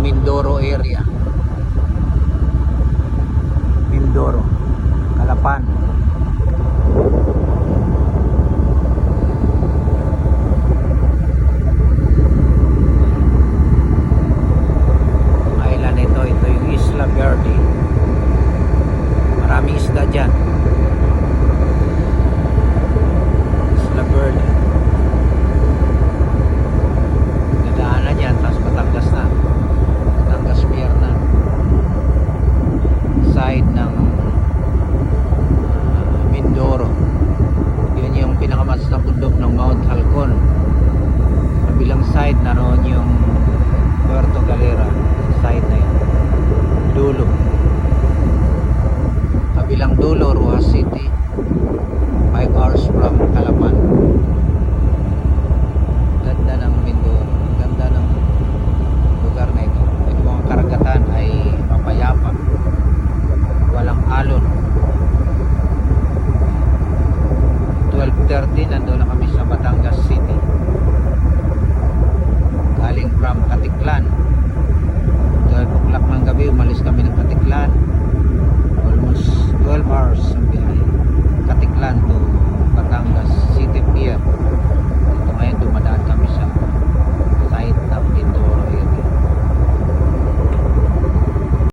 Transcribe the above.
Mindoro area. Mindoro, Calapan. Island ito yung Isla Verde. Maraming isda dyan. Isla Verde. Nadaanan yan, tapos Batangas na. Batangas Pier na. Side ng Mindoro. Yun yung pinakamatas na bundok ng Mount Halcon. Kabilang side naroon yung Puerto Galera. Side na yun. Dulo. Kabilang dulo, Rojas City. 5 hours from Calapan. Ganda ng Mindoro.